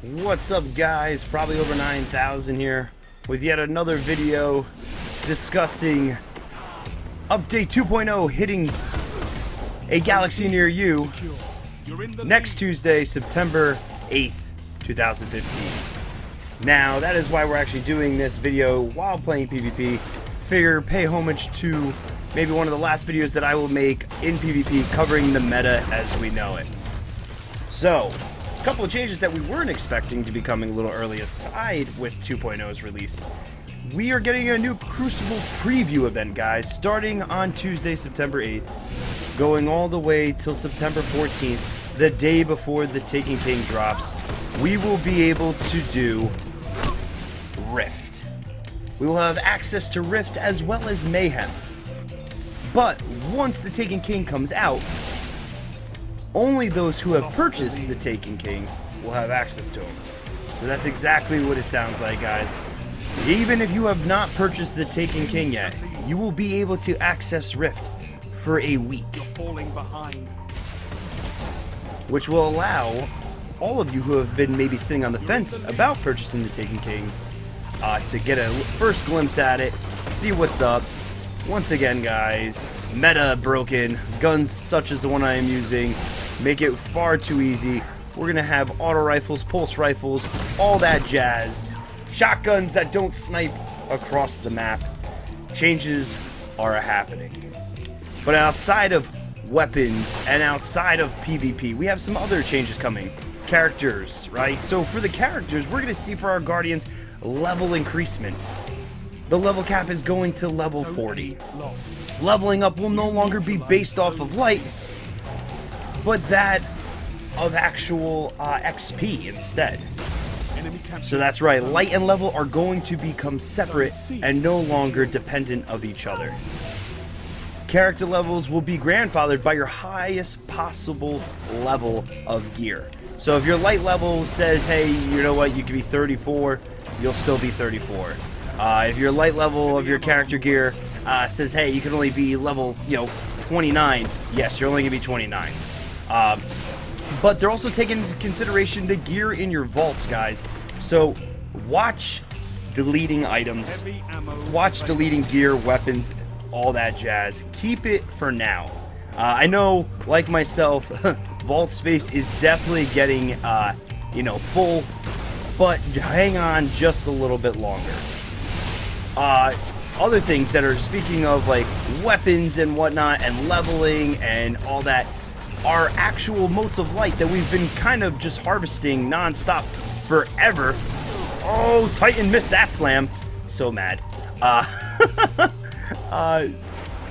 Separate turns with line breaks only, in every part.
What's up, guys? Probably over 9,000 here with yet another video discussing update 2.0 hitting a galaxy near you next Tuesday, September 8th, 2015. Now, that is why we're actually doing this video while playing PvP. Figure pay homage to maybe one of the last videos that I will make in PvP covering the meta as we know it. So, a couple of changes that we weren't expecting to be coming a little early aside with 2.0's release. We are getting a new Crucible preview event, guys, starting on Tuesday, September 8th, going all the way till September 14th, the day before the Taken King drops. We will be able to do Rift. We will have access to Rift as well as Mayhem. But once the Taken King comes out, only those who have purchased the Taken King will have access to him. So that's exactly what it sounds like, guys. Even if you have not purchased the Taken King yet, you will be able to access Rift for a week. Which will allow all of you who have been maybe sitting on the fence about purchasing the Taken King to get a first glimpse at it, see what's up. Once again, guys, meta broken, guns such as the one I am using make it far too easy. We're gonna have auto rifles, pulse rifles, all that jazz, shotguns that don't snipe across the map. Changes are happening. But outside of weapons and outside of PvP, we have some other changes coming. Characters, right? So for the characters, we're gonna see for our Guardians level increasement. The level cap is going to level 40. Leveling up will no longer be based off of light, but that of actual XP instead. So that's right, light and level are going to become separate and no longer dependent of each other. Character levels will be grandfathered by your highest possible level of gear. So if your light level says, hey, you know what, you can be 34, you'll still be 34. If your light level of your character gear says, hey, you can only be level, 29, yes, you're only going to be 29. But they're also taking into consideration the gear in your vaults, guys. So watch deleting items, watch deleting gear, weapons, all that jazz. Keep it for now. I know, like myself, vault space is definitely getting, full, but hang on just a little bit longer. Other things that are, speaking of like weapons and whatnot and leveling and all that, are actual motes of light that we've been kind of just harvesting non-stop forever. Oh, Titan missed that slam. So mad.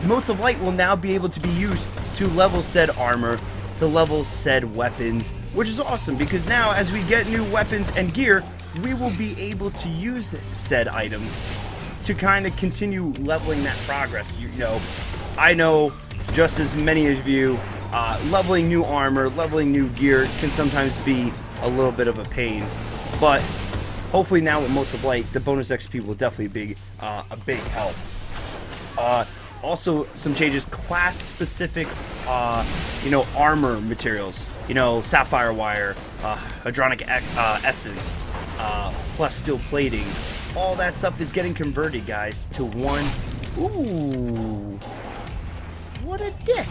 Motes of light will now be able to be used to level said armor, to level said weapons, which is awesome because now as we get new weapons and gear, we will be able to use said items to kind of continue leveling that progress. I know just as many of you, leveling new armor, leveling new gear can sometimes be a little bit of a pain, but hopefully now with Motes of Light, the bonus XP will definitely be a big help. Also, some changes, class-specific, armor materials. Sapphire wire, hadronic essence, plus steel plating. All that stuff is getting converted, guys, to one. Ooh, what a dick.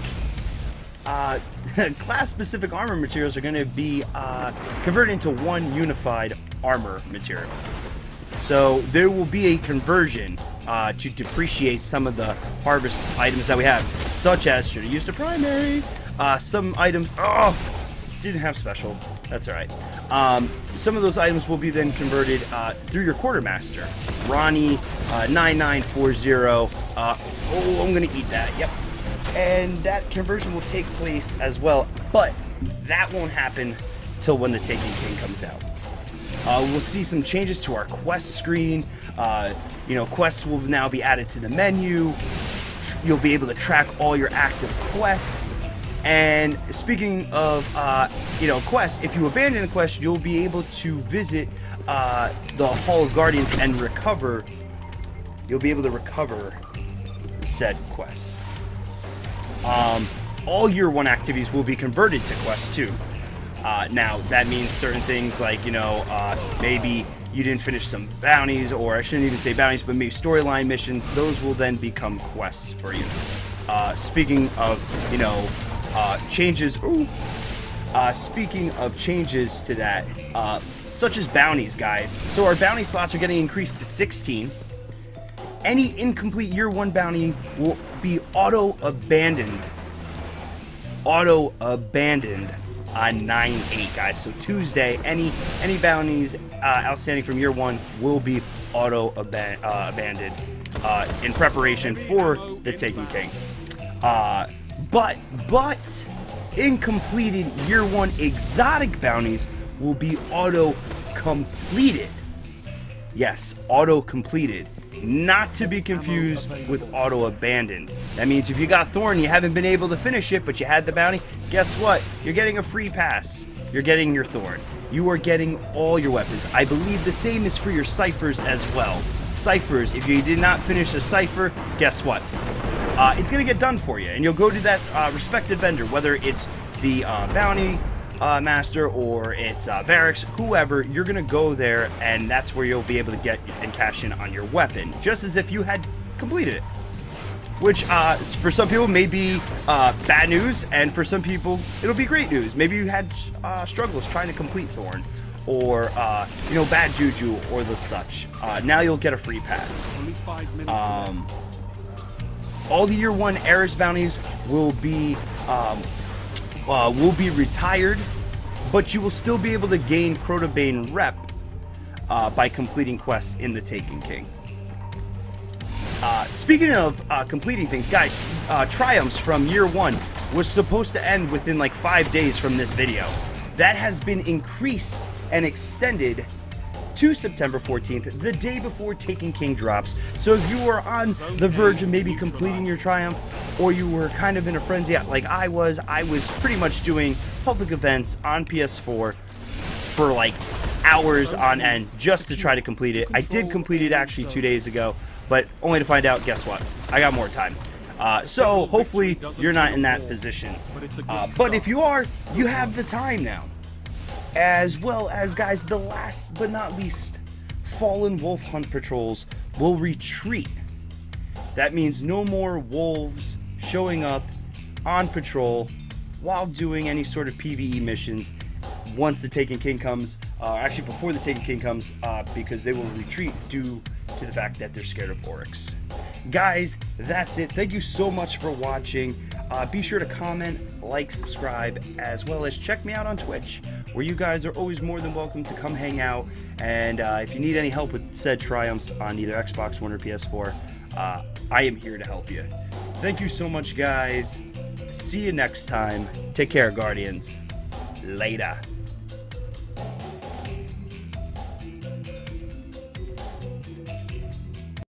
Class-specific armor materials are going to be converted into one unified armor material. So there will be a conversion to depreciate some of the harvest items that we have, such as, should have used a primary, some items, didn't have special, that's alright. Some of those items will be then converted through your quartermaster. Ronnie 9940, I'm gonna eat that, yep. And that conversion will take place as well, but that won't happen till when the Taken King comes out. We'll see some changes to our quest screen. Quests will now be added to the menu. You'll be able to track all your active quests. And speaking of, quests, if you abandon a quest, you'll be able to visit the Hall of Guardians and recover. You'll be able to recover said quests. All Year 1 activities will be converted to quests too. Now, that means certain things like, maybe you didn't finish some bounties, or I shouldn't even say bounties, but maybe storyline missions. Those will then become quests for you. Speaking of, changes. Speaking of changes to that, such as bounties, guys. So our bounty slots are getting increased to 16. Any incomplete year 1 bounty will be auto-abandoned. Auto-abandoned on 9/8, guys. So Tuesday, any bounties outstanding from year 1 will be auto-abandoned in preparation for the Taken King. But incompleted year 1 exotic bounties will be auto-completed. Yes, auto-completed. Not to be confused with auto-abandoned. That means if you got Thorn, you haven't been able to finish it, but you had the bounty, guess what? You're getting a free pass. You're getting your Thorn. You are getting all your weapons. I believe the same is for your ciphers as well. Ciphers, if you did not finish a cipher, guess what? It's going to get done for you, and you'll go to that respective vendor, whether it's the bounty master or it's barracks, whoever. You're going to go there, and that's where you'll be able to get and cash in on your weapon, just as if you had completed it. Which, for some people, may be bad news, and for some people, it'll be great news. Maybe you had struggles trying to complete Thorn, or bad juju, or the such. Now you'll get a free pass. All the year 1 Eris bounties will be retired, but you will still be able to gain Crotobane rep by completing quests in the Taken King. Speaking of completing things, guys, triumphs from year 1 was supposed to end within like 5 days from this video. That has been increased and extended to September 14th, the day before Taken King drops. So if you were on the verge of maybe completing your triumph, or you were kind of in a frenzy like I was pretty much doing public events on PS4 for like hours on end just to try to complete it. I did complete it actually 2 days ago, but only to find out, guess what? I got more time. So hopefully you're not in that position. But if you are, you have the time now. As well as, guys, the last but not least, Fallen Wolf Hunt patrols will retreat. That means no more wolves showing up on patrol while doing any sort of PvE missions once the Taken King comes, actually before the Taken King comes, because they will retreat due to the fact that they're scared of Oryx. Guys, that's it. Thank you so much for watching. Be sure to comment, like, subscribe, as well as check me out on Twitch, where you guys are always more than welcome to come hang out. And if you need any help with said triumphs on either Xbox One or PS4, I am here to help you. Thank you so much, guys. See you next time. Take care, Guardians. Later.